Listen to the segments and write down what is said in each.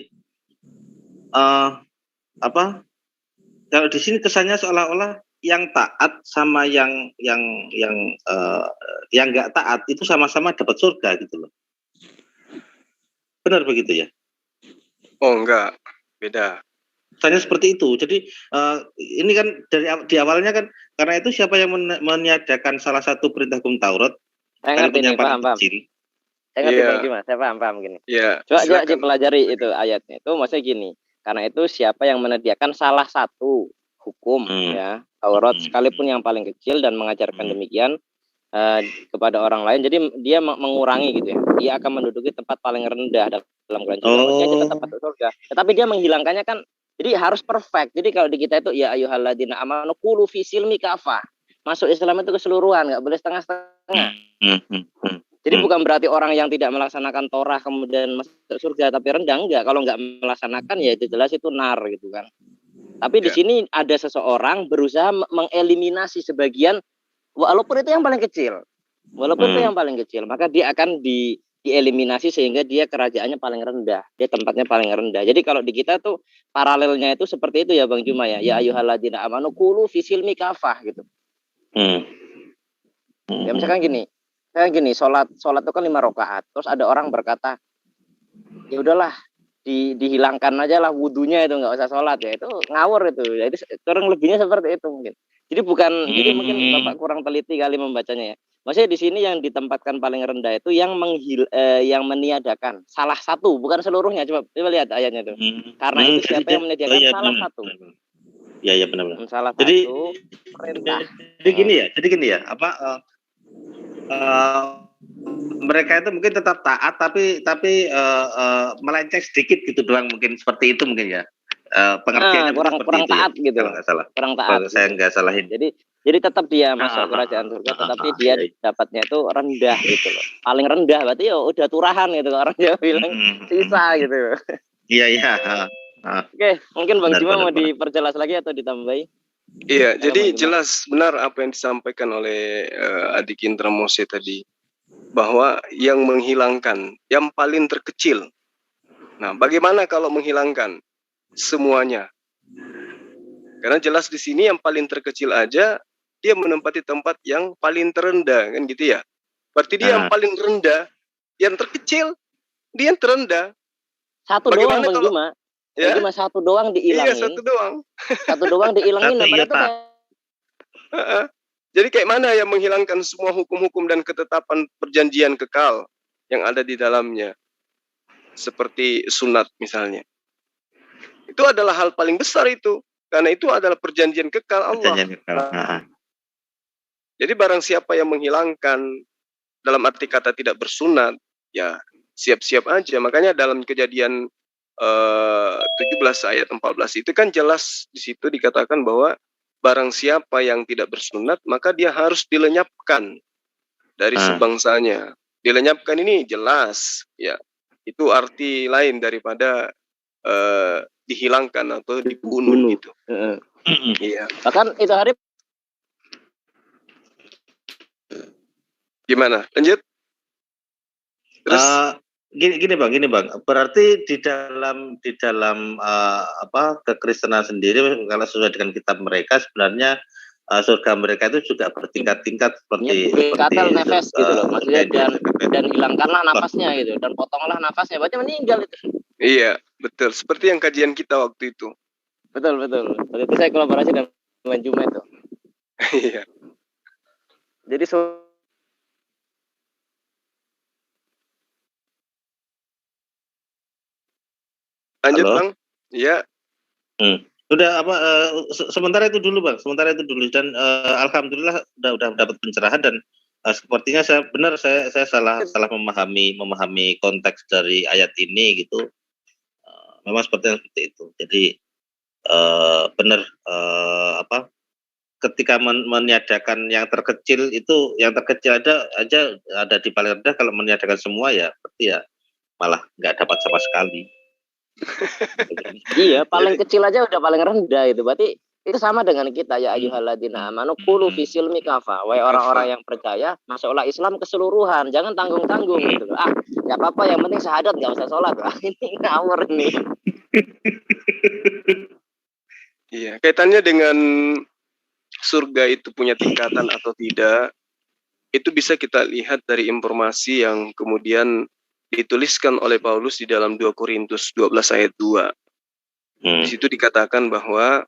eh, apa? Kalau di sini kesannya seolah-olah yang taat sama yang nggak taat itu sama-sama dapat surga gitu loh. Benar begitu ya? Oh enggak, beda. Kesannya seperti itu. Jadi ini kan di awalnya kan karena itu siapa yang meniadakan salah satu perintah hukum Taurat? Saya ngerti nih, paham. Kecil. Saya ngerti Bang Dimas, saya paham gini. Coba aja pelajari itu ayatnya. Itu maksudnya gini. Karena itu siapa yang menyediakan salah satu hukum ya Taurat sekalipun yang paling kecil dan mengajarkan demikian kepada orang lain, jadi dia mengurangi gitu ya, dia akan menduduki tempat paling rendah dalam kelanjutan, maksudnya dia tetap masuk surga, tetapi dia menghilangkannya kan, jadi harus perfect. Jadi kalau di kita itu ya ayyuhalladzina amanu qulu fi silmi kafah, masuk Islam itu keseluruhan, nggak boleh setengah-setengah. Jadi bukan berarti orang yang tidak melaksanakan Torah kemudian masuk surga tapi rendah, enggak. Kalau nggak melaksanakan ya itu jelas itu nar gitu kan. Tapi di sini ada seseorang berusaha mengeliminasi sebagian, walaupun itu yang paling kecil, maka dia akan dieliminasi sehingga dia kerajaannya paling rendah, dia tempatnya paling rendah. Jadi kalau di kita tuh paralelnya itu seperti itu ya Bang Juma ya. Ya ayyuhalladzina amanu qulu fi silmi kafah gitu. Ya misalkan gini, sholat itu kan 5 rakaat. Terus ada orang berkata, ya udahlah dihilangkan aja lah wudunya itu, nggak usah sholat ya, itu ngawur itu. Jadi kurang lebihnya seperti itu mungkin. Jadi jadi mungkin Bapak kurang teliti kali membacanya ya. Maksudnya di sini yang ditempatkan paling rendah itu yang meniadakan salah satu, bukan seluruhnya. Coba lihat ayatnya itu. Karena itu siapa yang menyediakan salah satu. Ya benar-benar. Salah satu perintah. Jadi gini ya, mereka itu mungkin tetap taat tapi melenceng sedikit gitu doang, mungkin seperti itu mungkin ya. Pengertiannya kurang taat ya, gitu. Kalau nggak salah. Kurang taat. Saya nggak salahin. Jadi tetap dia masuk kerajaan surga, tetapi dia dapatnya itu rendah gitu loh. Paling rendah berarti ya udah turahan gitu, orang Jawa bilang sisa gitu. Iya. Oke, mungkin Bang Juma mau diperjelas lagi atau ditambahi? Iya, jadi jelas benar apa yang disampaikan oleh Adik Indra Mose tadi, bahwa yang menghilangkan yang paling terkecil. Nah, bagaimana kalau menghilangkan semuanya? Karena jelas di sini yang paling terkecil aja dia menempati tempat yang paling terendah, kan gitu ya. Berarti dia yang paling rendah, yang terkecil, dia yang terendah. Satu doang Bang Juma. Ya? Cuma satu doang diilangin. Iya, satu doang. Satu doang diilangin. Jadi kayak mana yang menghilangkan semua hukum-hukum dan ketetapan perjanjian kekal yang ada di dalamnya, seperti sunat misalnya. Itu adalah hal paling besar itu, karena itu adalah perjanjian kekal Allah. Jadi barang siapa yang menghilangkan, dalam arti kata tidak bersunat, ya siap-siap aja. Makanya dalam Kejadian 17 ayat 14 itu kan jelas di situ dikatakan bahwa barang siapa yang tidak bersunat maka dia harus dilenyapkan dari sebangsanya. Dilenyapkan ini jelas ya, itu arti lain daripada dihilangkan atau dibunuh gitu. Iya. Bahkan itu hari gimana? Lanjut. Terus gini bang, berarti di dalam kekristenan sendiri, kalau sesuai dengan kitab mereka, sebenarnya surga mereka itu juga bertingkat-tingkat seperti nafas gitu loh, maksudnya dan hilangkanlah nafasnya gitu, dan potonglah nafasnya, berarti meninggal itu. Iya, betul. Seperti yang kajian kita waktu itu. Betul. Waktu itu saya kolaborasi dengan Juma itu. Iya. Jadi lanjut Bang. Iya. Udah sementara itu dulu Bang, dan alhamdulillah udah dapat pencerahan, dan sepertinya saya salah memahami konteks dari ayat ini gitu. Memang seperti itu. Jadi benar ketika meniadakan yang terkecil itu, yang terkecil ada di paling rendah, kalau meniadakan semua ya berarti ya malah nggak dapat sama sekali. Iya, paling kecil aja udah paling rendah itu. Berarti Itu sama dengan kita, ya ayyuhalladzina amanu qulu fis silmi kafa. Wahai orang-orang yang percaya, masuklah Islam keseluruhan, jangan tanggung-tanggung gitu. Enggak apa-apa, yang penting syahadat, enggak usah sholat. Ini ngawur nih. Iya, kaitannya dengan surga itu punya tingkatan atau tidak, itu bisa kita lihat dari informasi yang kemudian dituliskan oleh Paulus di dalam 2 Korintus 12 ayat 2. Di situ dikatakan bahwa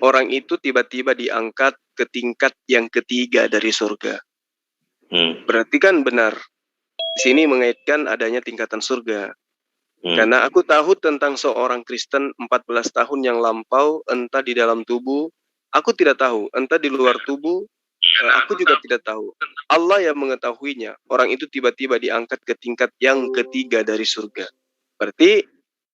orang itu tiba-tiba diangkat ke tingkat yang ketiga dari surga. Berarti kan benar. Di sini mengaitkan adanya tingkatan surga. Karena aku tahu tentang seorang Kristen 14 tahun yang lampau, entah di dalam tubuh, aku tidak tahu, entah di luar tubuh, aku juga tidak tahu. Allah yang mengetahuinya. Orang itu tiba-tiba diangkat ke tingkat yang ketiga dari surga. Berarti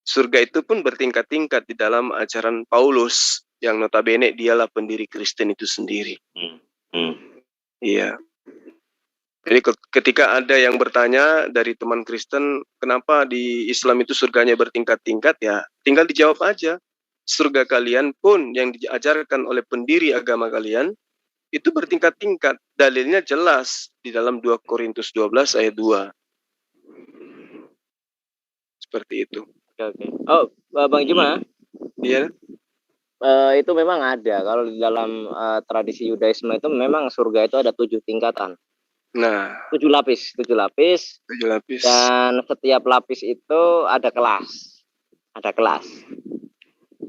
surga itu pun bertingkat-tingkat di dalam ajaran Paulus, yang notabene dialah pendiri Kristen itu sendiri. Iya. Jadi ketika ada yang bertanya dari teman Kristen, kenapa di Islam itu surganya bertingkat-tingkat, ya tinggal dijawab aja. Surga kalian pun yang diajarkan oleh pendiri agama kalian, itu bertingkat-tingkat. Dalilnya jelas di dalam 2 Korintus 12 ayat 2. Seperti itu. Oke. Oh, Bang Juma. Iya. Itu memang ada. Kalau di dalam tradisi Yudaisme itu memang surga itu ada 7 tingkatan. Nah, 7 lapis. 7 lapis. Dan setiap lapis itu ada kelas. Ada kelas.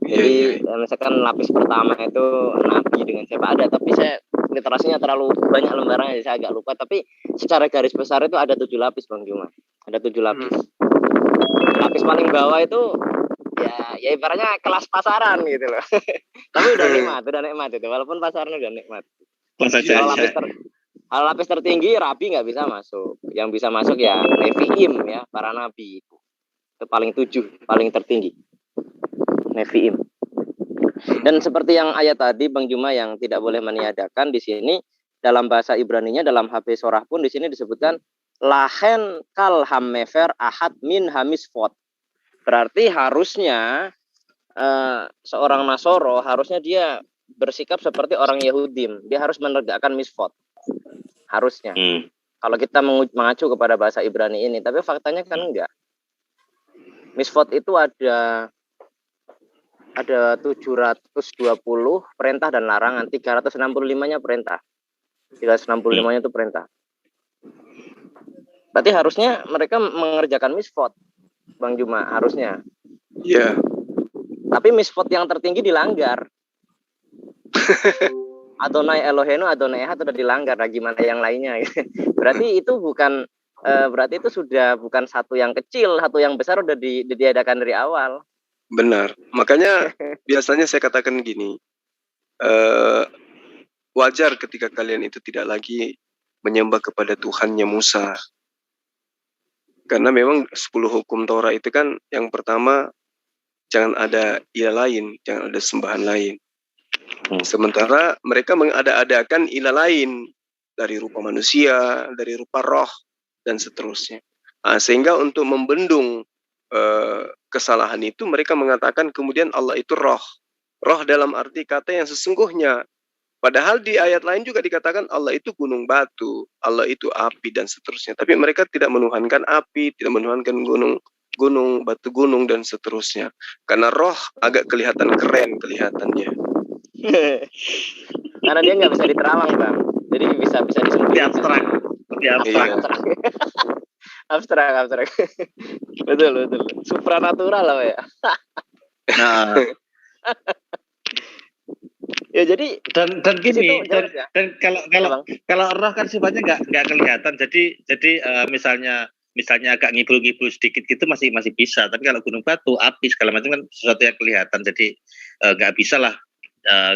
Jadi misalkan lapis pertama itu nabi dengan siapa ada, tapi saya literasinya terlalu banyak lembarannya, jadi saya agak lupa. Tapi secara garis besar itu ada 7 lapis, Bang Juma. Ada 7 lapis. Lapis paling bawah itu ya ibaratnya kelas pasaran gitu loh. Tapi udah nikmat itu, walaupun pasaran udah nikmat. Kalau lapis tertinggi rabi nggak bisa masuk. Yang bisa masuk ya Nevi'im, ya para nabi itu paling 7, paling tertinggi Nevi'im. Dan seperti yang ayat tadi Bang Juma, yang tidak boleh meniadakan, di sini dalam bahasa Ibraninya, dalam HP Sorah pun di sini disebutkan lahen kal hammefer ahad min hamisfot. Berarti harusnya seorang Nasoro harusnya dia bersikap seperti orang Yahudim. Dia harus menegakkan misfot. Harusnya. Kalau kita mengacu kepada bahasa Ibrani ini. Tapi faktanya kan enggak. Misfot itu ada 720 perintah dan larangan. 365-nya perintah. 365-nya itu perintah. Berarti harusnya mereka mengerjakan misfot, Bang Juma, harusnya. Iya. Tapi misfot yang tertinggi dilanggar. Adonai Elohenu, Adonai Ehad sudah dilanggar. Nah, gimana yang lainnya? Berarti itu berarti itu sudah bukan satu yang kecil, satu yang besar udah diadakan dari awal. Benar. Makanya biasanya saya katakan gini, wajar ketika kalian itu tidak lagi menyembah kepada Tuhannya Musa. Karena memang 10 hukum Torah itu kan yang pertama, jangan ada ilah lain, jangan ada sembahan lain. Sementara mereka mengada-adakan ilah lain dari rupa manusia, dari rupa roh, dan seterusnya. Sehingga untuk membendung kesalahan itu, mereka mengatakan kemudian Allah itu roh. Roh dalam arti kata yang sesungguhnya. Padahal di ayat lain juga dikatakan Allah itu gunung batu, Allah itu api, dan seterusnya. Tapi mereka tidak menuhankan api, tidak menuhankan gunung, batu gunung, dan seterusnya. Karena roh agak kelihatan keren kelihatannya. Karena dia nggak bisa diterawang, Bang. Jadi bisa disembunyikan. Abstrak. Betul. Supranatural lah, ya. Nah. Ya jadi dan gini dan kalau roh kan sifatnya nggak kelihatan. Jadi misalnya agak ngibul-ngibul sedikit gitu masih bisa. Tapi kalau gunung batu, api segala macam kan sesuatu yang kelihatan. Jadi nggak bisa lah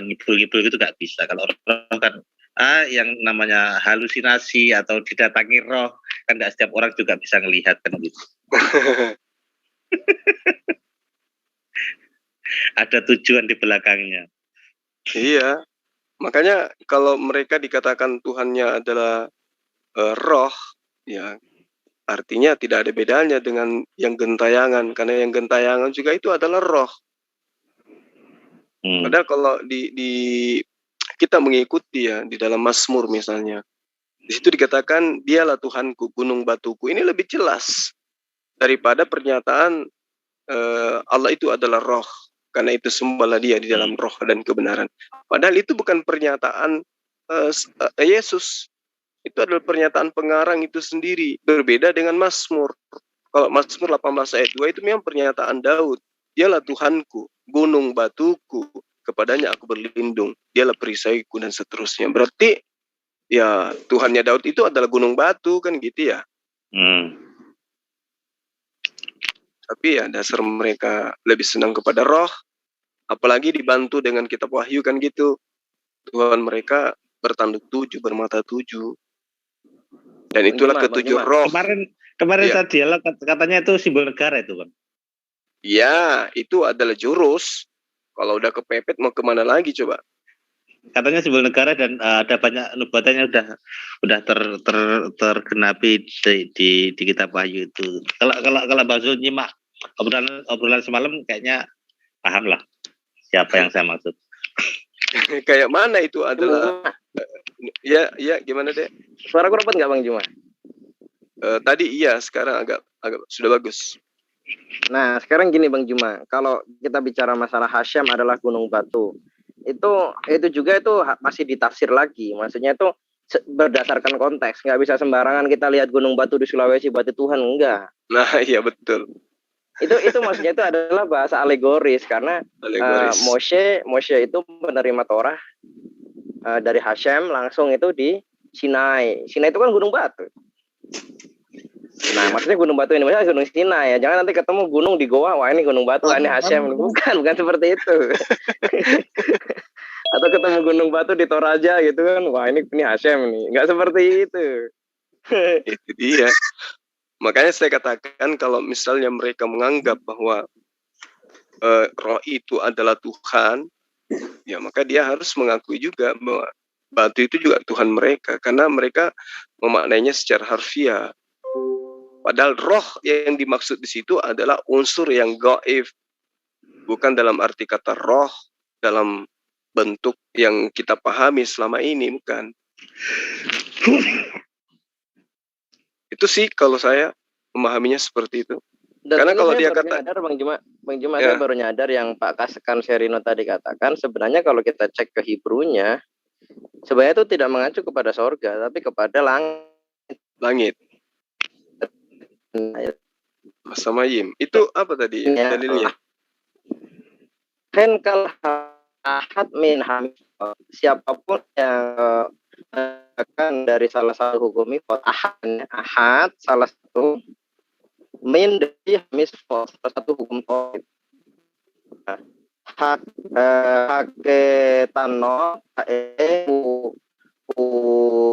ngibul-ngibul gitu, nggak bisa. Kalau roh kan yang namanya halusinasi atau didatangi roh kan nggak setiap orang juga bisa ngelihat kan gitu. Ada tujuan di belakangnya. Iya, makanya kalau mereka dikatakan Tuhannya adalah roh, ya artinya tidak ada bedanya dengan yang gentayangan, karena yang gentayangan juga itu adalah roh. Padahal kalau di kita mengikuti ya di dalam Mazmur misalnya, di situ dikatakan dialah Tuhanku, gunung batuku. Ini lebih jelas daripada pernyataan Allah itu adalah roh, karena itu sembahlah dia di dalam roh dan kebenaran. Padahal itu bukan pernyataan Yesus, itu adalah pernyataan pengarang itu sendiri, berbeda dengan Mazmur. Kalau Mazmur 18 ayat 2 itu memang pernyataan Daud, dialah Tuhanku, gunung batuku, kepadanya aku berlindung, dialah perisaiku, dan seterusnya. Berarti ya Tuhannya Daud itu adalah gunung batu, kan gitu ya. Tapi ya dasar mereka lebih senang kepada roh, apalagi dibantu dengan kitab Wahyu kan gitu. Tuhan mereka bertanduk 7, bermata 7. Dan itulah ketujuh roh. Kemarin ya. Saya dialog katanya itu simbol negara itu, Bang. Ya, itu adalah jurus. Kalau udah kepepet mau kemana lagi coba? Katanya simbol negara dan ada banyak nubuatannya udah tergenapi di kitab Wahyu itu. Kalau Bang Zul nyimak obrolan semalam kayaknya paham lah siapa yang saya maksud. Kayak mana itu adalah ya gimana deh? Suara aku rapat nggak Bang Juma? Tadi iya, sekarang agak sudah bagus. Nah sekarang gini Bang Juma, kalau kita bicara masalah Hasyam adalah gunung batu, itu juga itu masih ditafsir lagi, maksudnya itu berdasarkan konteks, nggak bisa sembarangan kita lihat gunung batu di Sulawesi batu Tuhan, enggak. Nah iya betul. Itu maksudnya itu adalah bahasa alegoris karena Moshe itu menerima Torah dari Hasyam langsung itu di Sinai. Sinai itu kan gunung batu. Nah, maksudnya gunung batu ini maksudnya gunung Sinai ya. Jangan nanti ketemu gunung di Goa, wah ini gunung batu, ini Hasyam. Bukan seperti itu. Atau ketemu gunung batu di Toraja gitu kan, wah ini Hasyam nih. Enggak seperti itu. Itu dia. Makanya saya katakan kalau misalnya mereka menganggap bahwa roh itu adalah Tuhan, ya maka dia harus mengakui juga bahwa batu itu juga Tuhan mereka, karena mereka memaknainya secara harfiah. Padahal roh yang dimaksud di situ adalah unsur yang gaib, bukan dalam arti kata roh dalam bentuk yang kita pahami selama ini, bukan. Itu sih kalau saya memahaminya seperti itu. Dan karena kalau dia kata Bang Juma ya. Saya baru nyadar yang Pak Kaskan Serino tadi katakan, sebenarnya kalau kita cek ke Hebrunya, sebenarnya itu tidak mengacu kepada sorga, tapi kepada langit. Samayim. Itu apa tadi ya, dalilnya? Kan kalau ahad min hamid, siapapun yang akan dari salah satu hukum ifat ahad salah satu min dari misfot salah satu hukum tauhid hak tanno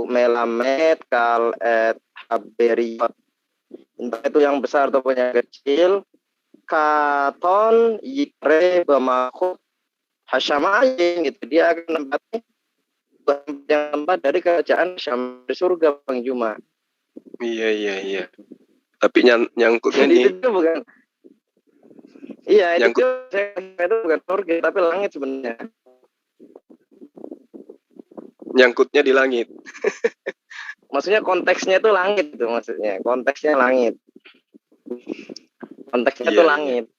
melamed kal haberiot, entah itu yang besar ataupun yang kecil, katon yikre bermakhluk hasyamayin gitu, dia akan menempati yang tempat dari kerajaan Hasyam di surga Bang Juma. Iya. Tapi nyangkutnya nih. Itu bukan. Iya, itu bukan surga tapi langit sebenarnya. Nyangkutnya di langit. Maksudnya konteksnya itu langit itu maksudnya. Konteksnya langit. Konteksnya itu langit.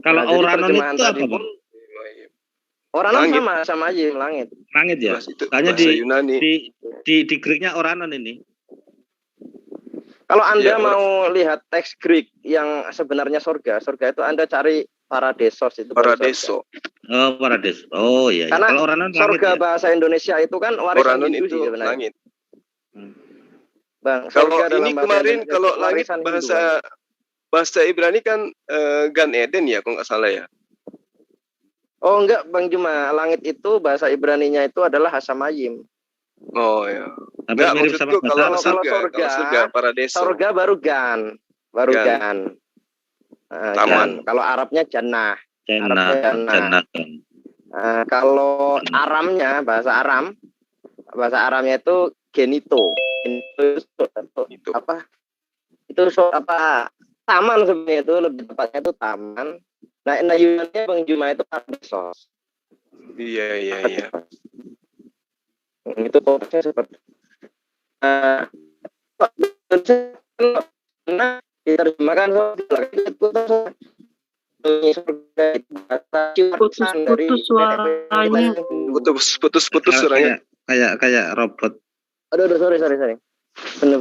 Kalau Oranon itu apa, Bang? Oranon sama aja langit. Langit ya. Hanya di Greeknya Oranon ini. Kalau Anda mau lihat teks Greek yang sebenarnya surga itu Anda cari Paradisos itu. Paradiso. Oh, Paradiso. Oh iya. Karena kalau Oranon surga ya? Bahasa Indonesia itu kan warisan Oranon Hindu itu sih sebenarnya. Langit. Bang, kalau ini kemarin kalau langit bahasa Ibrani kan Gan Eden ya, kalau nggak salah ya. Oh enggak Bang Juma, langit itu bahasa Ibraninya itu adalah Hasamayim. Oh ya. Enggak, maksudku kalau surga Paradiso. Surga baru Gan. Taman. Kalau Arabnya Jannah. Jannah. Kalau Aramnya bahasa Aramnya itu Genito. Itu apa? Itu apa? Taman sebenarnya itu lebih tepatnya itu taman. Nah Yunannya Bang Juma itu Paradisos. Iya. Itu konteksnya seperti diterjemahkan putus suaranya. Putus suaranya. Kayak robot. Aduh, sorry. Bener.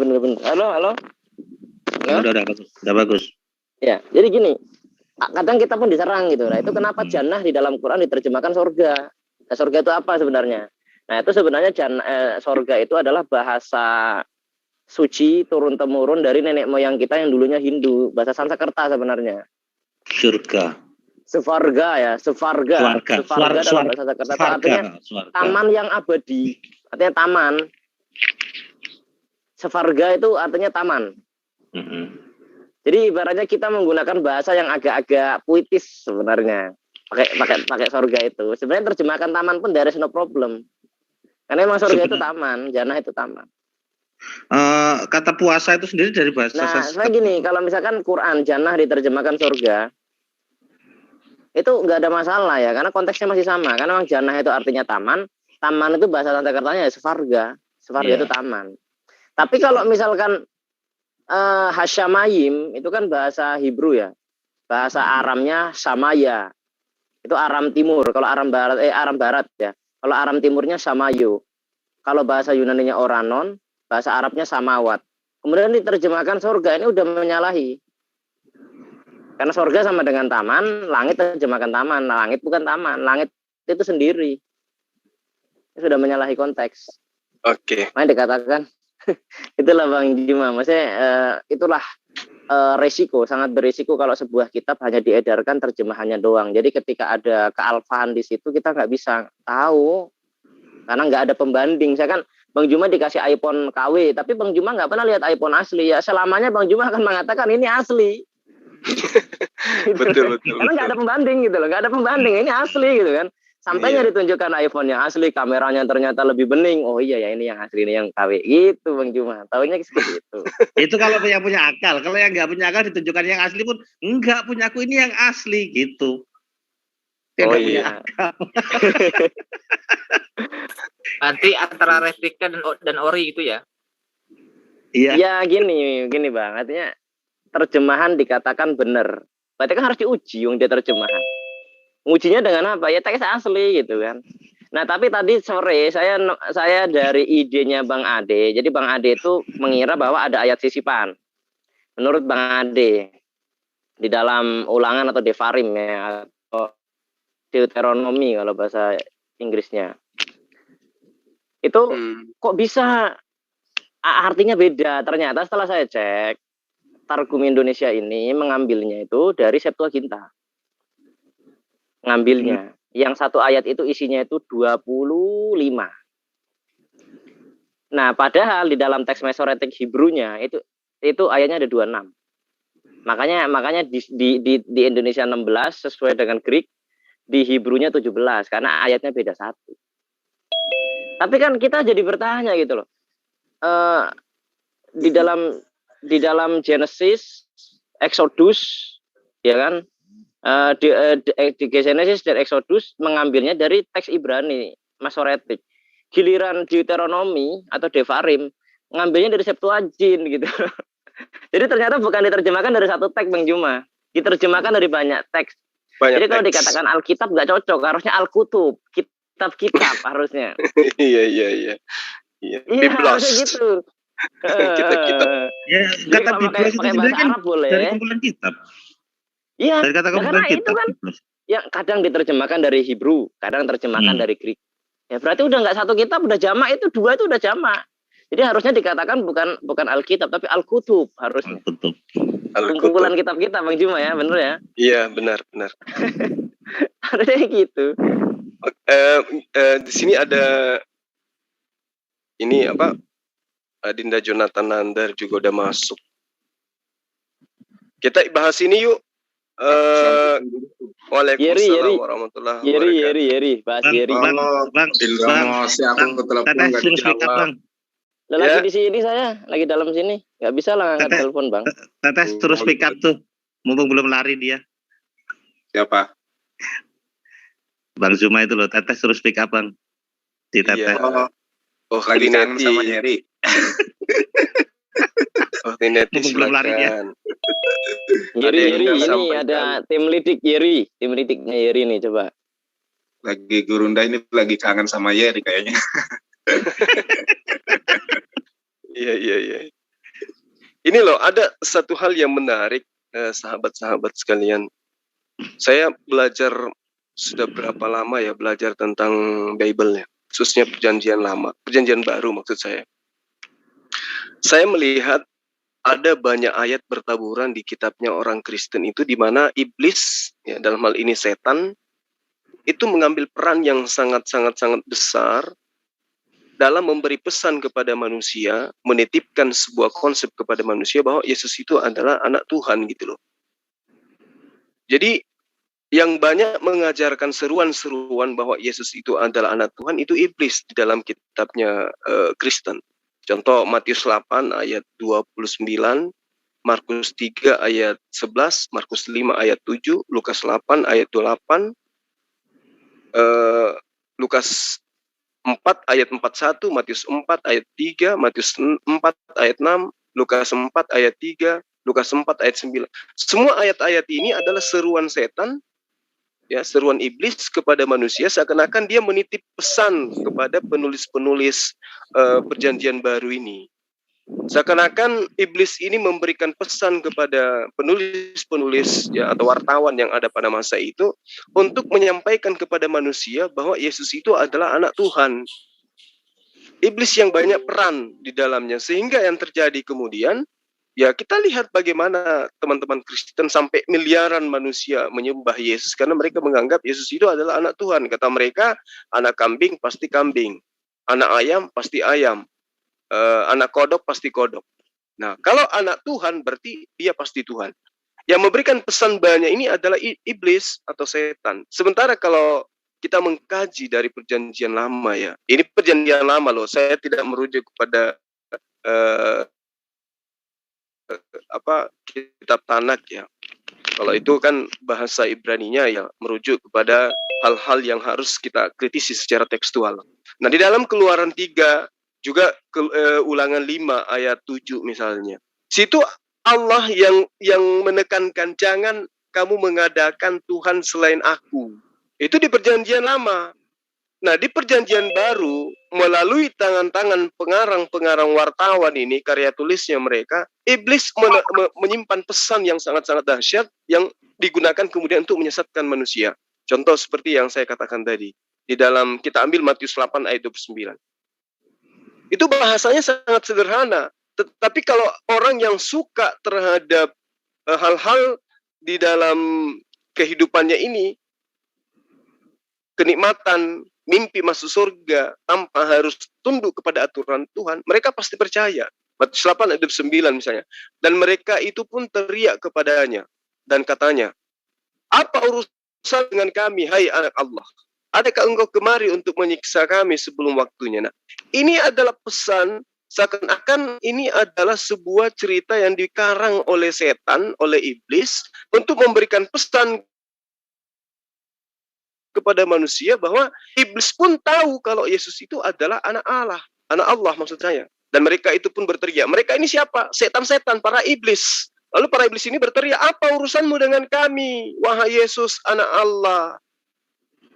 Halo. Udah bagus. Ya, jadi gini. Kadang kita pun diserang gitu. Nah, itu kenapa jannah di dalam Quran diterjemahkan surga? Nah, surga itu apa sebenarnya? Nah, itu sebenarnya surga itu adalah bahasa suci turun-temurun dari nenek moyang kita yang dulunya Hindu, bahasa Sanskerta sebenarnya. Surga. Sevarga dalam bahasa Sanskerta itu artinya taman yang abadi. Artinya taman. Sevarga itu artinya taman. Jadi ibaratnya kita menggunakan bahasa yang agak-agak puitis sebenarnya. Pakai surga itu. Sebenarnya terjemahkan taman pun there is no problem. Karena memang surga itu taman, jannah itu taman. Kata puasa itu sendiri dari bahasa Nah, gini, kalau misalkan Quran jannah diterjemahkan surga, itu nggak ada masalah ya, karena konteksnya masih sama. Karena memang jannah itu artinya taman itu bahasa Sanskertanya ya sevarga itu taman. Tapi kalau misalkan Hasyamayim itu kan bahasa Hebrew ya, bahasa Aramnya Samaya, itu Aram Timur. Kalau Aram Barat ya. Kalau Aram Timurnya Samayo. Kalau bahasa Yunaninya Oranon, bahasa Arabnya Samawat. Kemudian diterjemahkan surga, ini udah menyalahi. Karena surga sama dengan taman, langit terjemahkan taman. Nah, langit bukan taman, langit itu sendiri. Ini sudah menyalahi konteks. Oke. Makanya dikatakan itulah Bang Jima, maksudnya itulah resiko, sangat berisiko kalau sebuah kitab hanya diedarkan terjemahannya doang. Jadi ketika ada kealfahan di situ kita nggak bisa tahu karena nggak ada pembanding. Saya kan Bang Juma dikasih iPhone KW, tapi Bang Juma nggak pernah lihat iPhone asli. Ya selamanya Bang Juma akan mengatakan ini asli. Betul. Karena nggak ada pembanding gitu loh, nggak ada pembanding, ini asli gitu kan. Sampainya ditunjukkan iPhone yang asli, kameranya ternyata lebih bening. Oh iya ya, ini yang asli, ini yang KW. Gitu Bang Juma. Taunya seperti itu. Itu kalau yang punya akal. Kalau yang nggak punya akal ditunjukkan yang asli pun enggak punya aku ini yang asli gitu. Dia punya akal. Nanti antara replika dan ori itu ya. Iya. Ya gini Bang. Artinya terjemahan dikatakan benar. Berarti kan harus diuji yang dia terjemahan. Ujinya dengan apa? Ya teks asli gitu kan. Nah, tapi tadi sore saya dari idenya Bang Ade. Jadi Bang Ade itu mengira bahwa ada ayat sisipan. Menurut Bang Ade di dalam Ulangan atau Devarim ya, atau Deuteronomy kalau bahasa Inggrisnya. Itu kok bisa artinya beda? Ternyata setelah saya cek, Targum Indonesia ini mengambilnya itu dari Septuaginta. Ngambilnya. Yang satu ayat itu isinya itu 25. Nah, padahal di dalam teks Masoretic Hebrew-nya itu ayatnya ada 26. Makanya di Indonesia 16 sesuai dengan Greek, di Hebrew-nya 17 karena ayatnya beda satu. Tapi kan kita jadi bertanya gitu loh. Di dalam Genesis, Exodus, ya kan? Di Genesis dan Exodus mengambilnya dari teks Ibrani Masoretic. Giliran Deuteronomy atau Devarim ngambilnya dari Septuagint gitu. Jadi ternyata bukan diterjemahkan dari satu teks Bang Juma, diterjemahkan dari banyak teks. Jadi kalau dikatakan Alkitab nggak cocok, harusnya Al-Kutub, kitab harusnya. Iya. Iya harusnya gitu. Kitab. Ya, kata Biblos itu sebenarnya kan dari kumpulan kitab. Iya, karena itu kan yang kadang diterjemahkan dari Hebrew, kadang terjemahkan dari Greek. Ya berarti udah nggak satu kitab, udah jamak itu, dua itu udah jamak. Jadi harusnya dikatakan bukan Alkitab tapi Al-Kutub harusnya. Kumpulan kitab-kitab Bang Juma ya, bener ya? Iya, benar. Harusnya gitu. Di sini ada ini apa? Dinda Jonathan Nandar juga udah masuk. Kita bahas ini yuk. Waalaikumsalam warahmatullahi wabarakatuh. Yeri, bahas Yeri. Bang, aku telepon enggak dijawab. Lagi di sini saya, lagi dalam sini. Enggak bisa lah angkat telepon, Bang. Teteh terus pick up tuh. Mumpung belum lari dia. Siapa? Bang Zuma itu loh, Tetes suruh speak up Bang. Di Tetes. Iya. Oh, lagi kangen sama Yeri. Oh, Tineti silakan. Yeri, ini ada tim lidik Yeri. Tim lidiknya Yeri nih, coba. Lagi Gurunda ini lagi kangen sama Yeri kayaknya. Iya. Ini loh, ada satu hal yang menarik, sahabat-sahabat sekalian. Saya belajar sudah berapa lama ya belajar tentang Bible-nya, khususnya perjanjian lama, perjanjian baru maksud saya. Saya melihat ada banyak ayat bertaburan di kitabnya orang Kristen itu di mana iblis, ya, dalam hal ini setan, itu mengambil peran yang sangat besar dalam memberi pesan kepada manusia, menitipkan sebuah konsep kepada manusia bahwa Yesus itu adalah anak Tuhan gitu loh. Jadi yang banyak mengajarkan seruan-seruan bahwa Yesus itu adalah anak Tuhan itu iblis di dalam kitabnya Kristen. Contoh Matius 8 ayat 29, Markus 3 ayat 11, Markus 5 ayat 7, Lukas 8 ayat 28, Lukas 4 ayat 41, Matius 4 ayat 3, Matius 4 ayat 6, Lukas 4 ayat 3, Lukas 4 ayat 9. Semua ayat-ayat ini adalah seruan setan, ya, seruan iblis kepada manusia, seakan-akan dia menitip pesan kepada penulis-penulis perjanjian baru ini. Seakan-akan iblis ini memberikan pesan kepada penulis-penulis, ya, atau wartawan yang ada pada masa itu untuk menyampaikan kepada manusia bahwa Yesus itu adalah anak Tuhan. Iblis yang banyak peran di dalamnya, sehingga yang terjadi kemudian, ya, kita lihat bagaimana teman-teman Kristen sampai miliaran manusia menyembah Yesus karena mereka menganggap Yesus itu adalah anak Tuhan. Kata mereka, anak kambing pasti kambing, anak ayam pasti ayam, anak kodok pasti kodok. Nah, kalau anak Tuhan berarti dia pasti Tuhan. Yang memberikan pesan banyak ini adalah iblis atau setan. Sementara kalau kita mengkaji dari perjanjian lama, ya, ini perjanjian lama loh, saya tidak merujuk kepada kitab Tanak, ya. Kalau itu kan bahasa Ibraninya, ya, merujuk kepada hal-hal yang harus kita kritisi secara tekstual. Nah, di dalam Keluaran 3 juga Ulangan 5 ayat 7 misalnya. Situ Allah yang menekankan jangan kamu mengadakan Tuhan selain aku. Itu di perjanjian lama. Nah, di perjanjian baru, melalui tangan-tangan pengarang-pengarang wartawan ini, karya tulisnya mereka, iblis menyimpan pesan yang sangat-sangat dahsyat yang digunakan kemudian untuk menyesatkan manusia. Contoh seperti yang saya katakan tadi. Di dalam, kita ambil Matius 8 ayat 29. Itu bahasanya sangat sederhana. Tetapi kalau orang yang suka terhadap hal-hal di dalam kehidupannya ini, kenikmatan, mimpi masuk surga tanpa harus tunduk kepada aturan Tuhan, mereka pasti percaya. Matius 8 ayat 9 misalnya. Dan mereka itu pun teriak kepadanya dan katanya, apa urusan dengan kami, hai anak Allah? Adakah engkau kemari untuk menyiksa kami sebelum waktunya? Nah, ini adalah pesan, seakan-akan ini adalah sebuah cerita yang dikarang oleh setan, oleh iblis, untuk memberikan pesan kepada manusia bahwa iblis pun tahu kalau Yesus itu adalah anak Allah. Anak Allah maksud saya. Dan mereka itu pun berteriak. Mereka ini siapa? Setan-setan, para iblis. Lalu para iblis ini berteriak, apa urusanmu dengan kami, wahai Yesus, anak Allah?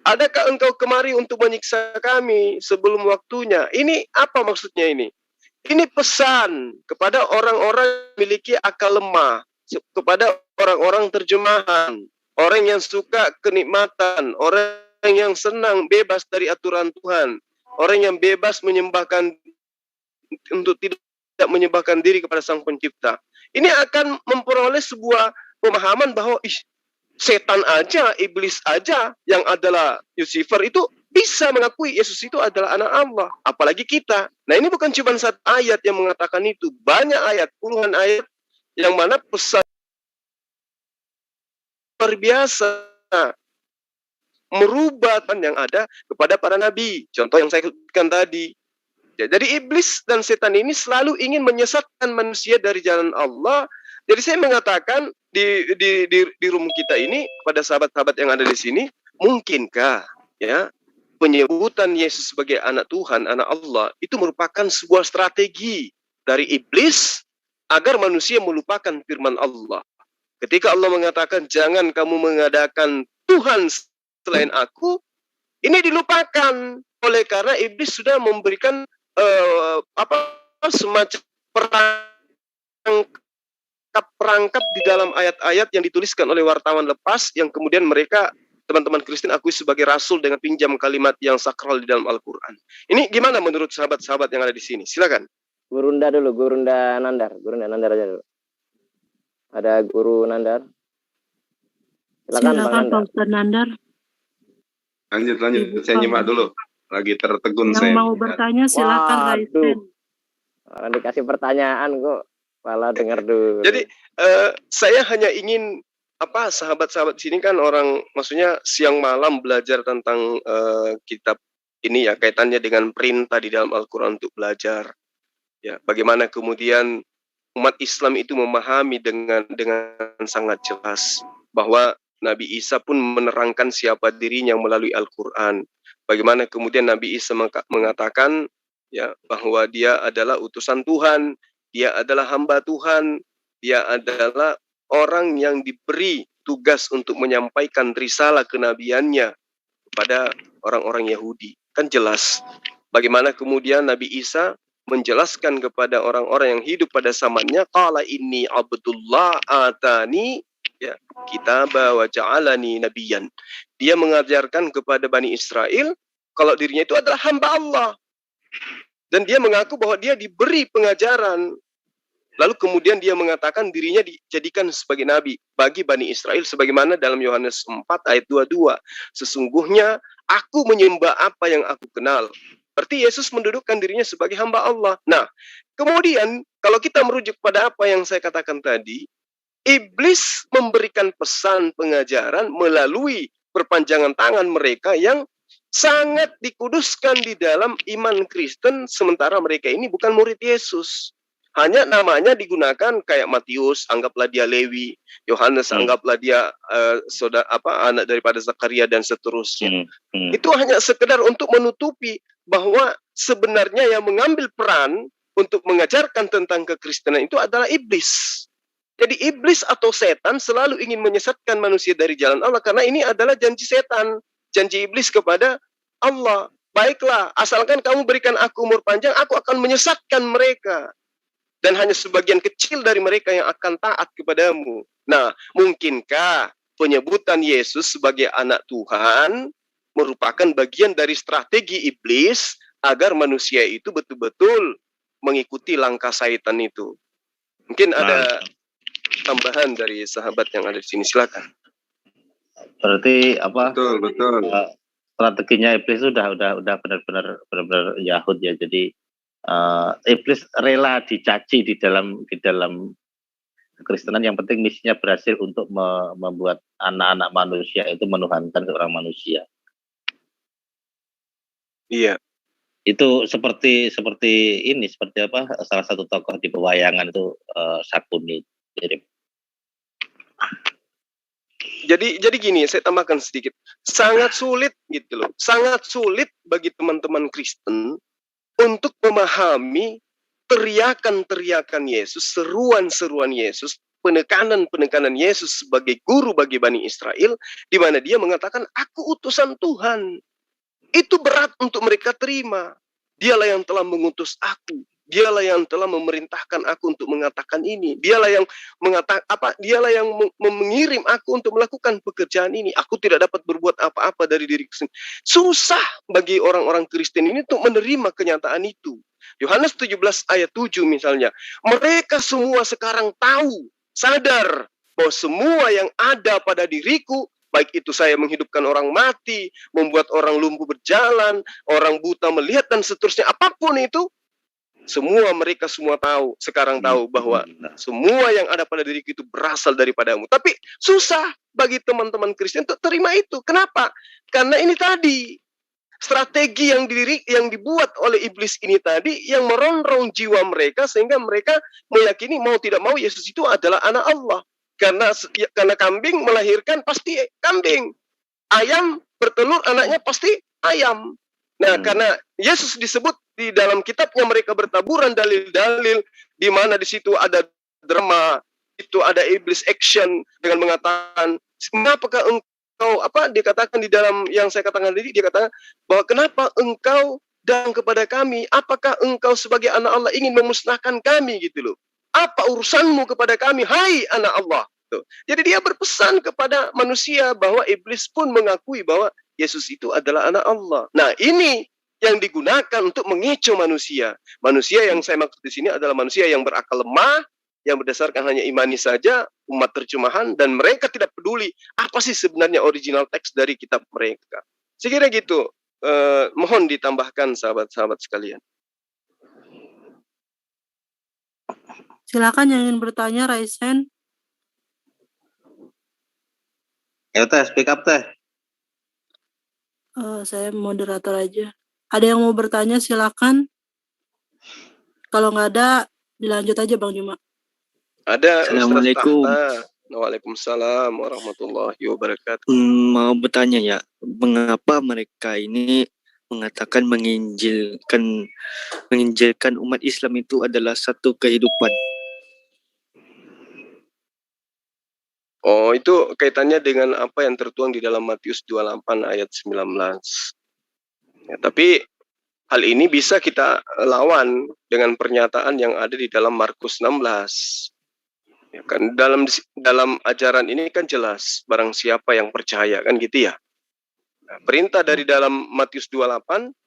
Adakah engkau kemari untuk menyiksa kami sebelum waktunya? Ini apa maksudnya ini? Ini pesan kepada orang-orang yang memiliki akal lemah, kepada orang-orang terjemahan, orang yang suka kenikmatan, orang yang senang bebas dari aturan Tuhan, orang yang bebas menyembahkan untuk tidak menyembahkan diri kepada Sang Pencipta. Ini akan memperoleh sebuah pemahaman bahwa setan aja, iblis aja yang adalah Lucifer itu bisa mengakui Yesus itu adalah anak Allah. Apalagi kita. Nah, ini bukan cuma satu ayat yang mengatakan itu. Banyak ayat, puluhan ayat yang mana pesan luar biasa merubah yang ada kepada para nabi. Contoh yang saya sebutkan tadi. Jadi iblis dan setan ini selalu ingin menyesatkan manusia dari jalan Allah Jadi saya mengatakan di room kita ini pada sahabat-sahabat yang ada di sini, mungkinkah ya penyebutan Yesus sebagai anak Tuhan, anak Allah itu merupakan sebuah strategi dari iblis agar manusia melupakan firman Allah. Ketika Allah mengatakan jangan kamu mengadakan Tuhan selain aku, ini dilupakan oleh karena iblis sudah memberikan semacam perangkap di dalam ayat-ayat yang dituliskan oleh wartawan lepas yang kemudian mereka teman-teman Kristen akui sebagai rasul dengan pinjam kalimat yang sakral di dalam Al-Quran. Ini gimana menurut sahabat-sahabat yang ada di sini? Silakan. Gurunda dulu, Gurunda Nandar aja dulu. Ada Guru Nandar. Silakan Pak Ustaz Nandar. Lanjut. Saya nyimak dulu. Lagi tertegun yang saya. Yang mau bertanya silakan Raisen. Orang dikasih pertanyaan kok malah dengar dulu. Jadi saya hanya ingin sahabat-sahabat di sini kan orang maksudnya siang malam belajar tentang kitab ini ya, kaitannya dengan perintah di dalam Al-Quran untuk belajar. Ya, bagaimana kemudian umat Islam itu memahami dengan sangat jelas bahwa Nabi Isa pun menerangkan siapa dirinya melalui Al-Quran. Bagaimana kemudian Nabi Isa mengatakan ya bahwa dia adalah utusan Tuhan, dia adalah hamba Tuhan, dia adalah orang yang diberi tugas untuk menyampaikan risalah kenabiannya kepada orang-orang Yahudi. Kan jelas bagaimana kemudian Nabi Isa menjelaskan kepada orang-orang yang hidup pada zamannya, qala inni abdullah atani ya kitaba wa ja'alani nabiyyan. Dia mengajarkan kepada Bani Israel kalau dirinya itu adalah hamba Allah. Dan dia mengaku bahwa dia diberi pengajaran. Lalu kemudian dia mengatakan dirinya dijadikan sebagai nabi bagi Bani Israel sebagaimana dalam Yohanes 4 ayat 22. Sesungguhnya aku menyembah apa yang aku kenal. Berarti Yesus mendudukkan dirinya sebagai hamba Allah. Nah, kemudian kalau kita merujuk pada apa yang saya katakan tadi, iblis memberikan pesan pengajaran melalui perpanjangan tangan mereka yang sangat dikuduskan di dalam iman Kristen, sementara mereka ini bukan murid Yesus. Hanya namanya digunakan kayak Matius, anggaplah dia Lewi, Yohanes, anggaplah dia anak daripada Zakaria dan seterusnya. Itu hanya sekedar untuk menutupi bahwa sebenarnya yang mengambil peran untuk mengajarkan tentang kekristenan itu adalah iblis. Jadi iblis atau setan selalu ingin menyesatkan manusia dari jalan Allah karena ini adalah janji setan, janji iblis kepada Allah. Baiklah, asalkan kamu berikan aku umur panjang, aku akan menyesatkan mereka. Dan hanya sebagian kecil dari mereka yang akan taat kepadamu. Nah, mungkinkah penyebutan Yesus sebagai anak Tuhan merupakan bagian dari strategi iblis agar manusia itu betul-betul mengikuti langkah syaitan itu? Mungkin ada tambahan dari sahabat yang ada di sini, silakan. Berarti Betul. Strateginya iblis sudah benar-benar Yahud ya. Jadi iblis rela dicaci di dalam kekristenan. Yang penting misinya berhasil untuk membuat anak-anak manusia itu menuhankan seorang manusia. Iya. Itu seperti salah satu tokoh di pewayangan itu Sakuni. Jadi gini, saya tambahkan sedikit. Sangat sulit gitu loh. Sangat sulit bagi teman-teman Kristen untuk memahami teriakan-teriakan Yesus, seruan-seruan Yesus, penekanan-penekanan Yesus sebagai guru bagi Bani Israel, di mana dia mengatakan, aku utusan Tuhan. Itu berat untuk mereka terima. Dialah yang telah mengutus aku. Dialah yang telah memerintahkan aku untuk mengatakan ini. Dialah yang Dialah yang mengirim aku untuk melakukan pekerjaan ini. Aku tidak dapat berbuat apa-apa dari diriku sendiri. Susah bagi orang-orang Kristen ini untuk menerima kenyataan itu. Yohanes 17 ayat 7 misalnya. Mereka semua sekarang tahu, sadar bahwa semua yang ada pada diriku, baik itu saya menghidupkan orang mati, membuat orang lumpuh berjalan, orang buta melihat dan seterusnya, apapun itu, mereka semua tahu, sekarang tahu bahwa semua yang ada pada diriku itu berasal daripadamu. Tapi susah bagi teman-teman Kristen untuk terima itu. Kenapa? Karena ini tadi, strategi yang dibuat oleh iblis ini tadi yang merongrong jiwa mereka sehingga mereka meyakini mau tidak mau Yesus itu adalah anak Allah. Karena kambing melahirkan pasti kambing. Ayam bertelur anaknya pasti ayam. Nah, karena Yesus disebut di dalam kitabnya mereka bertaburan dalil-dalil di mana di situ ada drama, itu ada iblis action dengan mengatakan, "Mengapakah engkau dikatakan di dalam yang saya katakan tadi, dia katakan bahwa kenapa engkau datang kepada kami? Apakah engkau sebagai anak Allah ingin memusnahkan kami gitu loh? Apa urusanmu kepada kami, hai anak Allah?" Tuh. Jadi dia berpesan kepada manusia bahwa iblis pun mengakui bahwa Yesus itu adalah anak Allah. Nah, ini yang digunakan untuk mengecoh manusia. Manusia yang saya maksud di sini adalah manusia yang berakal lemah, yang berdasarkan hanya imani saja, umat terjemahan, dan mereka tidak peduli apa sih sebenarnya original teks dari kitab mereka. Sekira gitu. Mohon ditambahkan sahabat-sahabat sekalian. Silakan yang ingin bertanya, Raisen. Ya teh, speak up teh. Saya moderator aja. Ada yang mau bertanya silakan. Kalau nggak ada, dilanjut aja Bang Juma. Ada. Assalamualaikum. Waalaikumsalam warahmatullahi wabarakatuh. Mau bertanya ya, mengapa mereka ini mengatakan menginjilkan umat Islam itu adalah satu kehidupan? Oh, itu kaitannya dengan apa yang tertuang di dalam Matius 28 ayat 19. Ya, tapi hal ini bisa kita lawan dengan pernyataan yang ada di dalam Markus 16. Ya kan, dalam ajaran ini kan jelas barang siapa yang percaya, kan gitu ya. Nah, perintah dari dalam Matius 28,